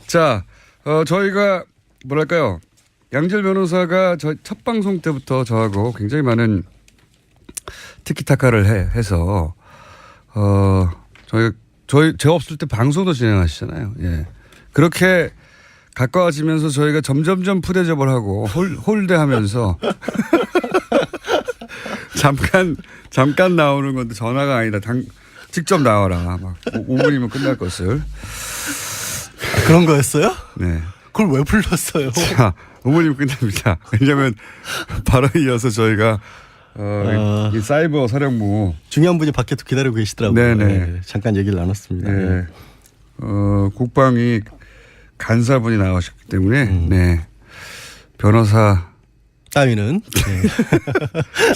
자, 저희가 뭐랄까요. 양질 변호사가 저희 첫 방송 때부터 저하고 굉장히 많은 티키타카를 해서 제가 없을 때 방송도 진행하시잖아요. 예. 그렇게 가까워지면서 저희가 점점점 푸대접을 하고 홀대하면서 잠깐 나오는 건데 전화가 아니다. 직접 나와라. 막 5분이면 끝날 것을. 그런 거였어요? 네. 그걸 왜 불렀어요? 자, 5분이면 끝납니다. 왜냐하면 바로 이어서 저희가 이 사이버 사령부 중요한 분이 밖에 기다리고 계시더라고요. 네네. 네, 잠깐 얘기를 나눴습니다. 네. 국방위 간사분이 나오셨기 때문에 네. 변호사 따위는 네.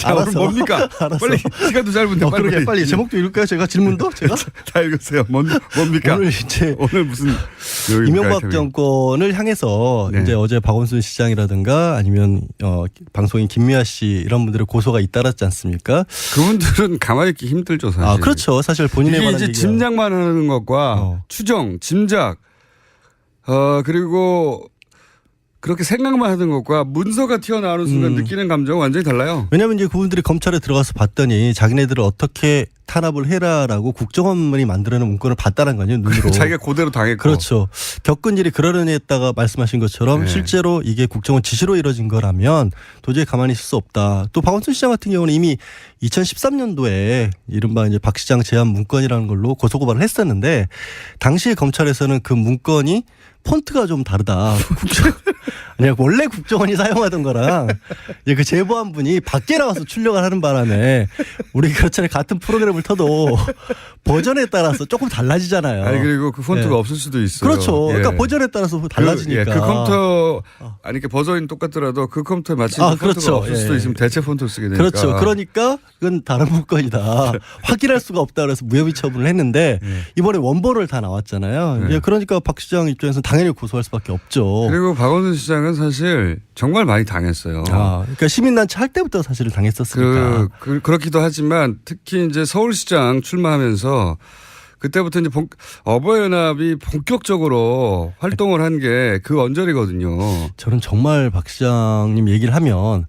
자, 오늘 뭡니까? 알았어. 빨리 시간도 짧은데 그러게 빨리 제목도 읽을까요? 제가 질문도 제가 다 읽으세요. 뭡니까? 오늘 이제 오늘 무슨 이명박 정권을 향해서 네. 이제 어제 박원순 시장이라든가 아니면 방송인 김미아 씨 이런 분들의 고소가 잇따랐지 않습니까? 그분들은 가만히 있기 힘들죠 사실. 그렇죠. 사실 본인의 이게 말한 이제 얘기가. 짐작만 하는 것과 추정, 짐작, 그리고 그렇게 생각만 하는 것과 문서가 튀어나오는 순간 느끼는 감정은 완전히 달라요. 왜냐하면 이제 그분들이 검찰에 들어가서 봤더니 자기네들을 어떻게 탄압을 해라라고 국정원만이 만들어낸 문건을 봤다는 거죠. 눈으로. 자기가 그대로 당했고. 그렇죠. 겪은 일이 그러려니 했다가 말씀하신 것처럼 네. 실제로 이게 국정원 지시로 이뤄진 거라면 도저히 가만히 있을 수 없다. 또 박원순 시장 같은 경우는 이미 2013년도에 이른바 이제 박 시장 제안 문건이라는 걸로 고소고발을 했었는데 당시에 검찰에서는 그 문건이 폰트가 좀 다르다. 아니, 원래 국정원이 사용하던 거랑 그 제보한 분이 밖에 나와서 출력을 하는 바람에 우리 그렇잖아요. 같은 프로그램을 터도 버전에 따라서 조금 달라지잖아요. 아니 그리고 그 폰트가 예. 없을 수도 있어요. 그렇죠. 예. 그러니까 버전에 따라서 달라지니까. 그 컴퓨터 아니 그 버전이 똑같더라도 그 컴퓨터에 맞춘 그 폰트가 그렇죠. 없을 수도 있으면 대체 폰트를 쓰게 되니까. 그렇죠. 그러니까 그건 다른 문건이다. 확인할 수가 없다 그래서 무혐의 처분을 했는데 이번에 원본을 다 나왔잖아요. 네. 그러니까 박 시장 입장에서는 당연히 고소할 수밖에 없죠. 그리고 박원순 시장은 사실 정말 많이 당했어요. 그러니까 시민단체 할 때부터 사실은 당했었으니까. 그렇기도 하지만 특히 이제 서울시장 출마하면서 그때부터 이제 어버이연합이 본격적으로 활동을 한 게 그 언저리거든요. 저는 정말 박 시장님 얘기를 하면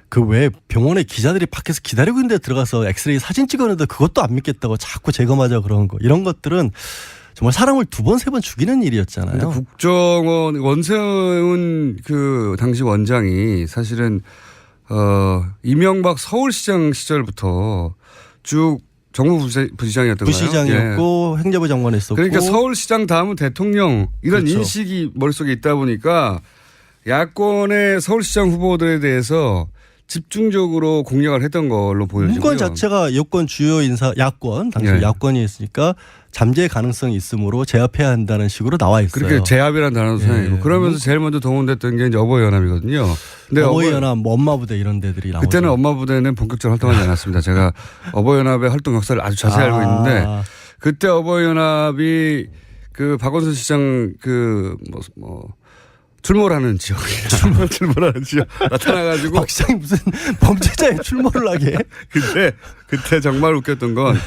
그 왜 병원에 기자들이 밖에서 기다리고 있는데 들어가서 엑스레이 사진 찍었는데 그것도 안 믿겠다고 자꾸 재검하자 그런 거 이런 것들은 정말 사람을 2번, 3번 죽이는 일이었잖아요. 국정원 원세훈 그 당시 원장이 사실은 이명박 서울시장 시절부터 쭉 정무부시장이었던 거예요. 부시장이었고 행정부 장관 했었고. 그러니까 서울시장 다음은 대통령 이런 그렇죠. 인식이 머릿속에 있다 보니까 야권의 서울시장 후보들에 대해서 집중적으로 공략을 했던 걸로 보여지고요. 문건 자체가 여권 주요 인사 야권 당시 야권이 있으니까 잠재 가능성이 있으므로 제압해야 한다는 식으로 나와 있어요. 그렇게 제압이라는 단어도 사용이고 그러면서 제일 먼저 동원됐던 게 이제 어버이연합이거든요. 근데 어버이연합, 엄마부대 이런 데들이 나오죠. 그때는 엄마부대는 본격적으로 활동하지 않았습니다. 제가 어버이연합의 활동 역사를 아주 자세히 알고 있는데 그때 어버이연합이 그 박원순 시장 출몰하는 지역이에요. 출몰하는 지역 나타나가지고 박 시장이 무슨 범죄자에 출몰을 하게? 그때 정말 웃겼던 건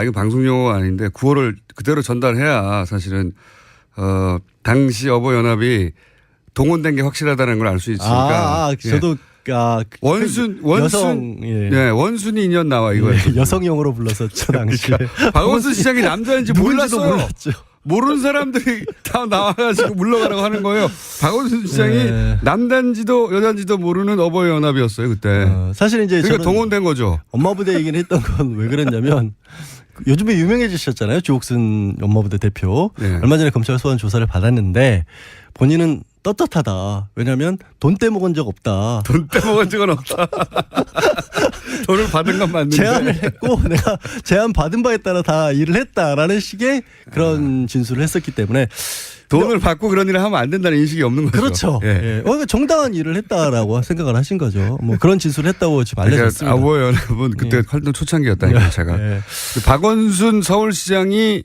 이거 방송 용어가 아닌데 구호를 그대로 전달해야 사실은 당시 어버이연합이 동원된 게 확실하다는 걸 알 수 있으니까. 저도 원순이 인연 나와 이거예요. 여성용으로 불렀었죠 당시에. 박원순 시장이 남자인지 몰랐어요. 몰랐죠. 모르는 사람들이 다 나와가지고 물러가라고 하는 거예요. 박원순 시장이 남단지도 여단지도 모르는 어버이연합이었어요 그때. 사실 이제 그러니까 동원된 거죠. 엄마부대 얘기를 했던 건 왜 그랬냐면 요즘에 유명해지셨잖아요. 주옥순 엄마부대 대표. 얼마 전에 검찰 소환 조사를 받았는데 본인은 떳떳하다. 왜냐하면 돈 떼먹은 적 없다. 돈 떼먹은 적은 없다. 돈을 받은 건 맞는데. 제안을 했고 내가 제안 받은 바에 따라 다 일을 했다라는 식의 그런 진술을 했었기 때문에 돈을 받고 그런 일을 하면 안 된다는 인식이 없는 거죠. 그렇죠. 그러니까 정당한 일을 했다라고 생각을 하신 거죠. 뭐 그런 진술을 했다고 지금 알려졌습니다. 어버이연합은 그때 활동 초창기였다니까요. 제가. 박원순 서울시장이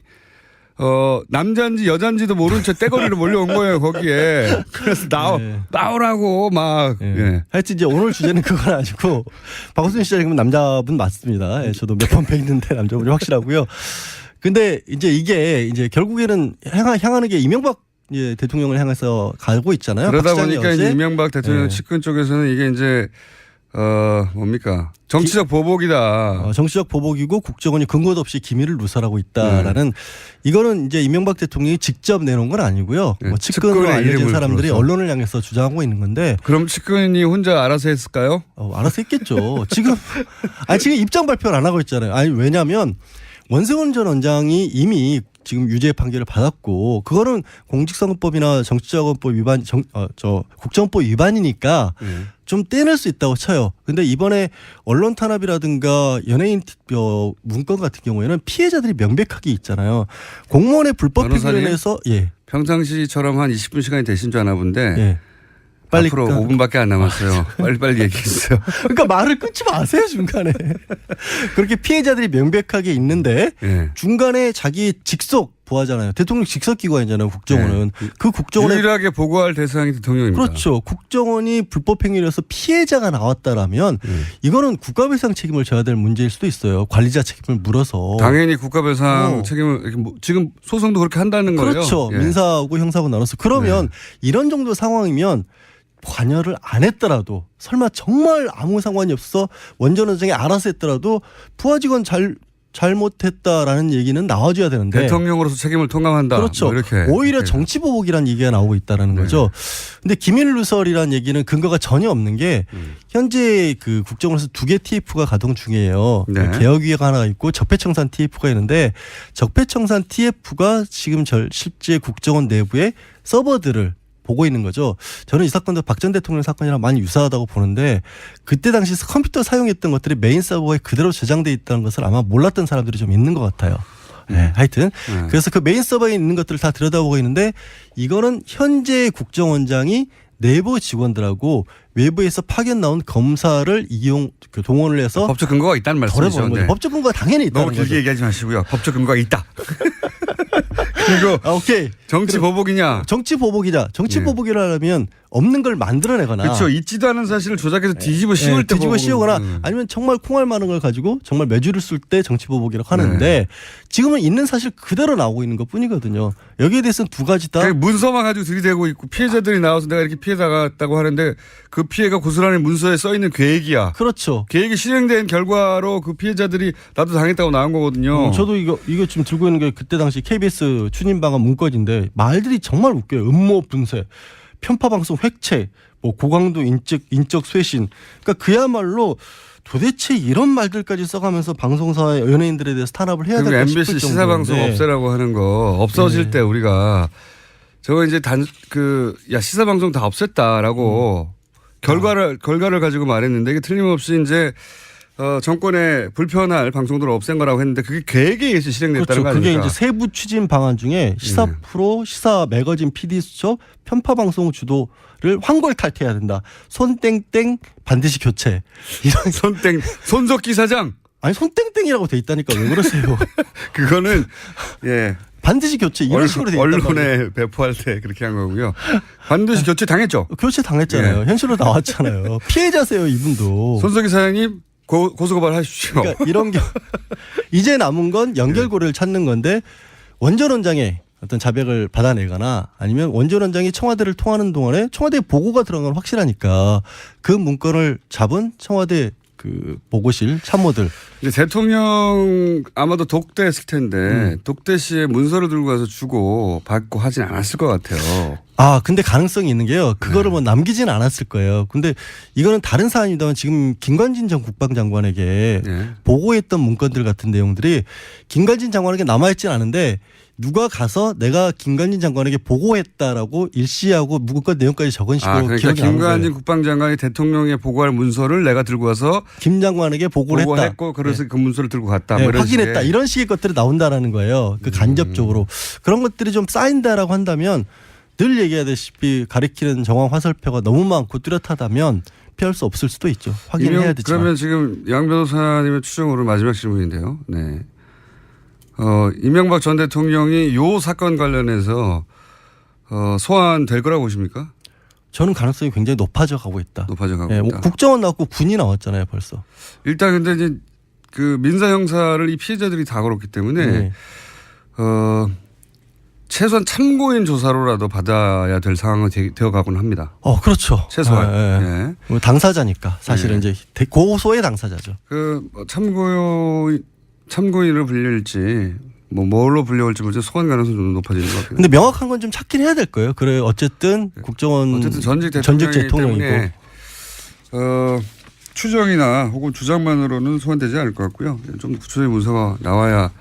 남자인지 여자인지도 모른 채 떼거리로 몰려온 거예요, 거기에. 그래서 나오라고 막. 하여튼 이제 오늘 주제는 그건 아니고 박원순 시장님은 남자분 맞습니다. 저도 몇 번 뵀는데 남자분이 확실하고요. 근데 이제 이게 이제 결국에는 향하는 게 이명박 예, 대통령을 향해서 가고 있잖아요. 그러다 박 시장이 보니까 어제 이제 이명박 대통령 예. 측근 쪽에서는 이게 이제 뭡니까 정치적 보복이다. 정치적 보복이고 국정원이 근거도 없이 기밀을 누설하고 있다라는 이거는 이제 이명박 대통령이 직접 내놓은 건 아니고요. 네, 뭐 측근으로 측근의 알려진 이름을 사람들이 불러서. 언론을 향해서 주장하고 있는 건데 그럼 측근이 혼자 알아서 했을까요? 알아서 했겠죠. 지금 지금 입장 발표를 안 하고 있잖아요. 아니 왜냐하면 원세훈 전 원장이 이미 지금 유죄 판결을 받았고 그거는 공직선거법이나 정치자금법 위반, 국정법 위반이니까 좀 떼낼 수 있다고 쳐요. 근데 이번에 언론 탄압이라든가 연예인 문건 같은 경우에는 피해자들이 명백하게 있잖아요. 공무원의 불법 변호사님? 행위에 대해서 예. 평상시처럼 한 20분 시간이 되신 줄 아나 본데 예. 빨리 앞으로 5분밖에 안 남았어요. 빨리빨리 얘기했어요. 그러니까 말을 끊지 마세요 중간에. 그렇게 피해자들이 명백하게 있는데 예. 중간에 자기 직속 부하잖아요. 대통령 직속 기관이잖아요. 국정원은. 네. 그 국정원에 유일하게 보고할 대상이 대통령입니다. 그렇죠. 국정원이 불법 행위를 해서 피해자가 나왔다라면 이거는 국가배상 책임을 져야 될 문제일 수도 있어요. 관리자 책임을 물어서. 당연히 국가배상 책임을 이렇게 지금 소송도 그렇게 한다는 거예요. 그렇죠. 예. 민사하고 형사하고 나눠서 그러면 이런 정도 상황이면 관여를 안 했더라도 설마 정말 아무 상관이 없어 원전 원장이 알아서 했더라도 부하 직원 잘못했다라는 얘기는 나와줘야 되는데 대통령으로서 책임을 통감한다. 그렇죠. 뭐 이렇게 오히려 정치보복이라는 얘기가 나오고 있다는 거죠. 근데 기밀누설이라는 얘기는 근거가 전혀 없는 게 현재 그 국정원에서 2개 TF가 가동 중이에요. 네. 개혁위가 하나 있고 적폐청산 TF가 있는데 적폐청산 TF가 지금 실제 국정원 내부의 서버들을 보고 있는 거죠. 저는 이 사건도 박 전 대통령 사건이랑 많이 유사하다고 보는데 그때 당시 컴퓨터 사용했던 것들이 메인 서버에 그대로 저장돼 있다는 것을 아마 몰랐던 사람들이 좀 있는 것 같아요. 네, 하여튼 그래서 그 메인 서버에 있는 것들을 다 들여다보고 있는데 이거는 현재 국정원장이 내부 직원들하고 외부에서 파견 나온 검사를 동원을 해서 법적 근거가 있다는 말씀이죠. 덜어보는 거죠. 법적 근거가 당연히 있다는 너무 거죠. 길게 얘기하지 마시고요. 법적 근거가 있다. 그리고 오케이. 정치 보복이냐? 정치 보복이다. 정치 예. 보복이라면 없는 걸 만들어내거나 그렇죠. 있지도 않은 사실을 조작해서 뒤집어 씌울 때 뒤집어 보복은- 씌우거나 아니면 정말 콩알 많은 걸 가지고 정말 매주를 쓸 때 정치 보복이라고 하는데 지금은 있는 사실 그대로 나오고 있는 것 뿐이거든요. 여기에 대해서는 두 가지 다 그러니까 문서만 가지고 들이대고 있고 피해자들이 나와서 내가 이렇게 피해 당했다고 하는데 그 피해가 고스란히 문서에 써 있는 계획이야. 그렇죠. 계획이 실행된 결과로 그 피해자들이 나도 당했다고 나온 거거든요. 저도 이거 지금 들고 있는 게 그때 당시 KBS 추진방안 문건인데 말들이 정말 웃겨요. 음모 분쇄, 편파 방송 획책, 뭐 고강도 인적 쇄신. 그러니까 그야말로 도대체 이런 말들까지 써가면서 방송사의 연예인들에 대해서 탄압을 해야 그리고 될까 싶을 MBC 정도인데. 시사방송 없애라고 하는 거 없어질 때 우리가 저거 이제 시사방송 다 없앴다라고 결과를 가지고 말했는데 이게 틀림없이 이제 정권에 불편할 방송들을 없앤 거라고 했는데 그게 계획에 의해서 실행됐다는 그렇죠. 거 아닙니까? 그게 이제 세부 추진 방안 중에 시사 프로, 시사 매거진 PD 수첩, 편파 방송 주도를 황골 탈퇴해야 된다. 손땡땡 반드시 교체. 이런 손석기 사장. 아니 손땡땡이라고 돼 있다니까 왜 그러세요? 그거는 예. 반드시 교체 이런 식으로 돼 있단 말이에요. 언론에 배포할 때 그렇게 한 거고요. 반드시 교체 당했죠. 교체 당했잖아요. 현실로 나왔잖아요. 피해자세요 이분도. 손석기 사장님 고소고발 하십시오. 그러니까 이런 게 이제 남은 건 연결고리를 찾는 건데 원전 원장의 어떤 자백을 받아내거나 아니면 원전 원장이 청와대를 통하는 동안에 청와대 보고가 들어간 건 확실하니까 그 문건을 잡은 청와대 그 보고실 참모들. 이제 대통령 아마도 독대했을 텐데 독대 시에 문서를 들고 가서 주고 받고 하진 않았을 것 같아요. 근데 가능성이 있는 게요. 그거를 뭐 남기지는 않았을 거예요. 근데 이거는 다른 사안입니다만 지금 김관진 전 국방장관에게 보고했던 문건들 같은 내용들이 김관진 장관에게 남아있지는 않은데 누가 가서 내가 김관진 장관에게 보고했다라고 일시하고 문건 내용까지 적은 식으로 그러니까 기록이 나온 거예요. 김관진 국방장관이 대통령에 보고할 문서를 내가 들고 와서 김 장관에게 보고를 했다. 보고했고 그래서 그 문서를 들고 갔다. 뭐 이런 확인했다. 식의. 이런 식의 것들이 나온다라는 거예요. 그 간접적으로. 그런 것들이 좀 쌓인다라고 한다면 늘 얘기하다시피 가리키는 정황 화살표가 너무 많고 뚜렷하다면 피할 수 없을 수도 있죠. 확인해야 되지만. 그러면 지금 양 변호사님의 추정으로 마지막 질문인데요. 네. 이명박 전 대통령이 요 사건 관련해서 소환될 거라고 보십니까? 저는 가능성이 굉장히 높아져 가고 있다. 높아져 가고 있다. 국정원 나왔고 군이 나왔잖아요, 벌써. 일단 근데 이제 그 민사 형사를 이 피해자들이 다 걸었기 때문에 최소한 참고인 조사로라도 받아야 될 상황이 되어가곤 합니다. 그렇죠. 최소한. 예. 뭐 당사자니까 사실은 이제 고소의 당사자죠. 참고인을 불릴지 뭘로 불려올지 모르지 소환 가능성이 좀 높아지는 것 같아요. 근데 명확한 건 좀 찾긴 해야 될 거예요. 그래 어쨌든 국정원 전직 대통령이고 추정이나 혹은 주장만으로는 소환되지 않을 것 같고요. 좀 구체적인 문서가 나와야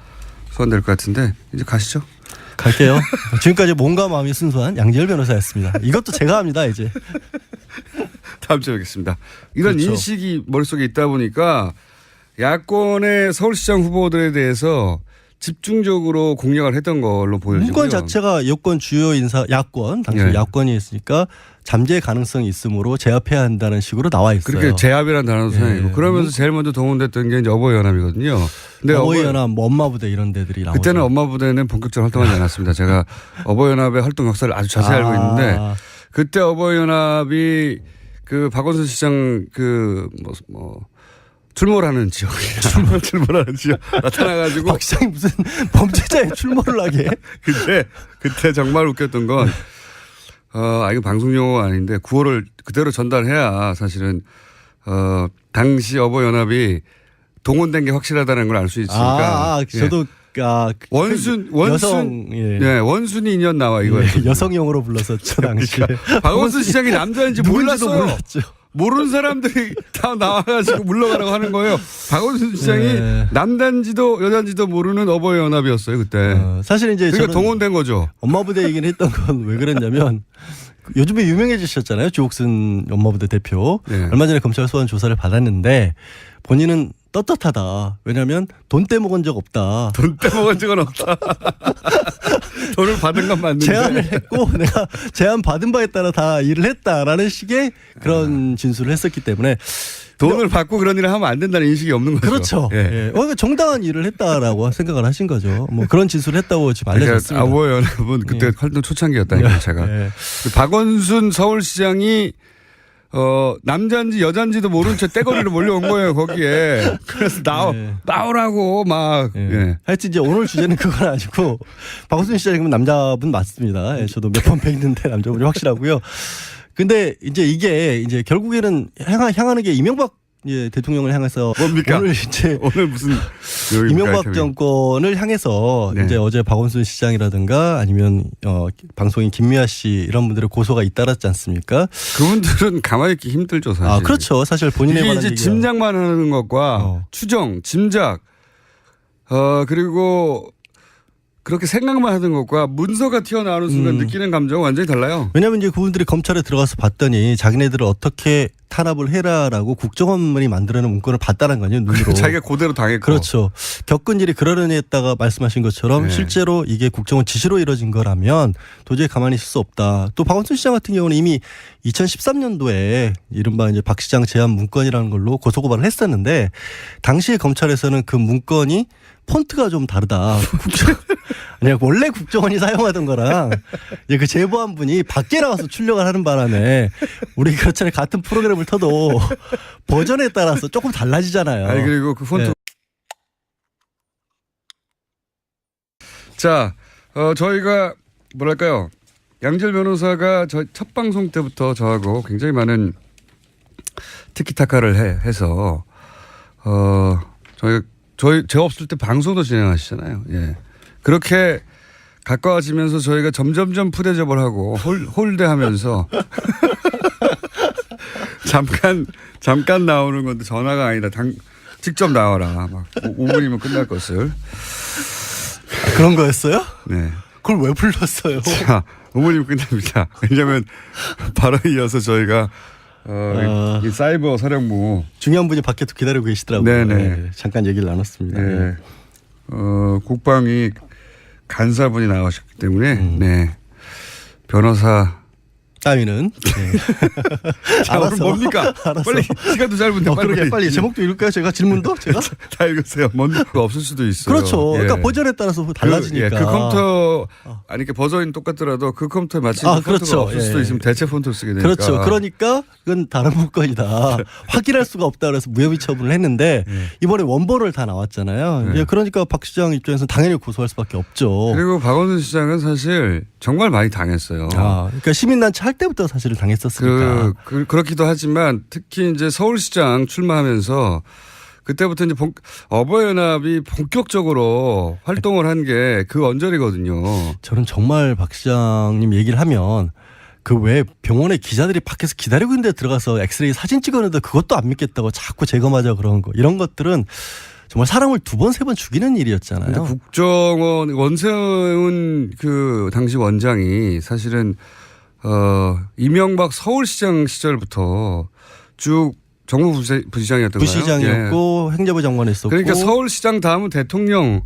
소환될 것 같은데 이제 가시죠. 갈게요. 지금까지 몸과 마음이 순수한 양지열 변호사였습니다. 이것도 제가 합니다 이제. 다음 주에 뵙겠습니다. 이런 그렇죠. 인식이 머릿속에 있다 보니까 야권의 서울시장 후보들에 대해서 집중적으로 공략을 했던 걸로 보여지고요. 문건 자체가 여권 주요 인사 야권 당시 네. 야권이 있으니까 잠재 가능성이 있으므로 제압해야 한다는 식으로 나와 있어요. 그렇게 제압이라는 단어도 사용이고 그러면서 제일 먼저 동원됐던 게 이제 어버이연합이거든요. 근데 어버이연합, 뭐 엄마부대 이런 데들이 나오죠. 그때는 엄마부대는 본격적으로 활동하지 않았습니다. 제가 어버이연합의 활동 역사를 아주 자세히 알고 있는데 그때 어버이연합이 그 박원순 시장 출몰하는 지역이야. 출몰하는 지역 나타나가지고 박 시장이 무슨 범죄자의 출몰을 하게. 그때 정말 웃겼던 건 이거 방송 용어가 아닌데 구호를 그대로 전달해야 사실은 당시 어버이연합이 동원된 게 확실하다는 걸 알 수 있으니까. 저도 원순이 인연 나와 이거예요. 여성용으로 불렀었죠 당시에. 박원순 시장이 남자인지 몰랐어요. 몰랐죠. 모르는 사람들이 다 나와가지고 물러가라고 하는 거예요. 박원순 시장이 남단지도 여단지도 모르는 어버이연합이었어요 그때. 사실 이제 그러니까 동원된 거죠. 엄마부대 얘기를 했던 건 왜 그랬냐면 요즘에 유명해지셨잖아요. 주옥순 엄마부대 대표. 네. 얼마 전에 검찰 소환 조사를 받았는데 본인은 떳떳하다. 왜냐하면 돈 떼먹은 적 없다. 돈 떼먹은 적은 없다. 돈을 받은 건 맞는데. 제안을 했고 내가 제안 받은 바에 따라 다 일을 했다라는 식의 그런 진술을 했었기 때문에 돈을 받고 그런 일을 하면 안 된다는 인식이 없는 거죠. 그렇죠. 예. 정당한 일을 했다라고 생각을 하신 거죠. 뭐 그런 진술을 했다고 지금 알려졌습니다. 어버이연합은 그때 활동 초창기였다니까 제가. 박원순 서울시장이 남자인지 여자인지도 모른 채 떼거리로 몰려온 거예요 거기에. 그래서 나오라고 막. 하여튼 이제 오늘 주제는 그건 아니고 박원순 시장님은 남자분 맞습니다. 저도 몇 번 뵀는데 남자분이 확실하고요. 근데 이제 이게 이제 결국에는 향하는 게 이명박 대통령을 향해서 뭡니까? 오늘 무슨 이명박 정권을 향해서 이제 어제 박원순 시장이라든가 아니면 방송인 김미아 씨 이런 분들의 고소가 잇따랐지 않습니까? 그분들은 가만히 있기 힘들죠 사실. 그렇죠. 사실 본인에 관한 이제 짐작만 하는 것과 추정, 짐작, 그리고 그렇게 생각만 하는 것과 문서가 튀어나오는 순간 느끼는 감정은 완전히 달라요. 왜냐하면 이제 그분들이 검찰에 들어가서 봤더니 자기네들을 어떻게 탄압을 해라라고 국정원만이 만들어낸 문건을 봤다는 거아니에요 눈으로. 자기가 그대로 당했고. 그렇죠. 겪은 일이 그러려니 했다가 말씀하신 것처럼 실제로 이게 국정원 지시로 이뤄진 거라면 도저히 가만히 있을 수 없다. 또 박원순 시장 같은 경우는 이미 2013년도에 이른바 이제 박 시장 제안 문건이라는 걸로 고소고발을 했었는데 당시에 검찰에서는 그 문건이 폰트가 좀 다르다. 아니 원래 국정원이 사용하던 거랑 이제 그 제보한 분이 밖에 나와서 출력을 하는 바람에 우리 그렇잖아요. 같은 프로그램을 터도 버전에 따라서 조금 달라지잖아요. 아니 그리고 그 폰트. 자, 저희가 뭐랄까요? 양지열 변호사가 저희 첫 방송 때부터 저하고 굉장히 많은 티키타카를 해서 제가 없을 때 방송도 진행하시잖아요. 예. 그렇게 가까워지면서 저희가 점점점 푸대접을 하고 홀대하면서 잠깐 나오는 건데 전화가 아니다. 직접 나와라. 막 5분이면 끝날 것을. 그런 거였어요? 네. 그걸 왜 불렀어요? 자, 5분이면 끝납니다. 왜냐하면 바로 이어서 저희가 이 사이버 사령부 중요한 분이 밖에서 기다리고 계시더라고요. 네네. 잠깐 얘기를 나눴습니다. 네. 국방위 간사분이 나오셨기 때문에 네. 변호사 따위는. 네. 자, 오늘 뭡니까? 알았어. 빨리 시간도 짧은데 그러게 빨리 제목도 읽을까요? 제가 질문도 제가 다 읽으세요. 뭔가 없을 수도 있어요. 그렇죠. 예. 그러니까 버전에 따라서 달라지니까. 그 컴퓨터 아니 그 버전이 똑같더라도 그 컴퓨터에 맞추는 폰트가 그렇죠. 없을 수도 예. 있으면 대체 폰트를 쓰게 되니까. 그렇죠. 그러니까 이건 다른 문건이다. 확인할 수가 없다 그래서 무혐의 처분을 했는데 이번에 원본을 다 나왔잖아요. 네. 예, 그러니까 박 시장 입장에서는 당연히 고소할 수밖에 없죠. 그리고 박원순 시장은 사실 정말 많이 당했어요. 그러니까 시민단체 할 때부터 사실은 당했었으니까. 그렇기도 하지만 특히 이제 서울시장 출마하면서 그때부터 이제 어버이연합이 본격적으로 활동을 한 게 그 언저리거든요. 저는 정말 박 시장님 얘기를 하면 그 왜 병원에 기자들이 밖에서 기다리고 있는데 들어가서 엑스레이 사진 찍었는데 그것도 안 믿겠다고 자꾸 재검하자 그런 거 이런 것들은 정말 사람을 2번, 3번 죽이는 일이었잖아요. 근데 국정원 원세훈 그 당시 원장이 사실은 이명박 서울시장 시절부터 쭉 정무부시장이었던 거예요. 부시장이었고 행정부 장관했었고 그러니까 서울시장 다음은 대통령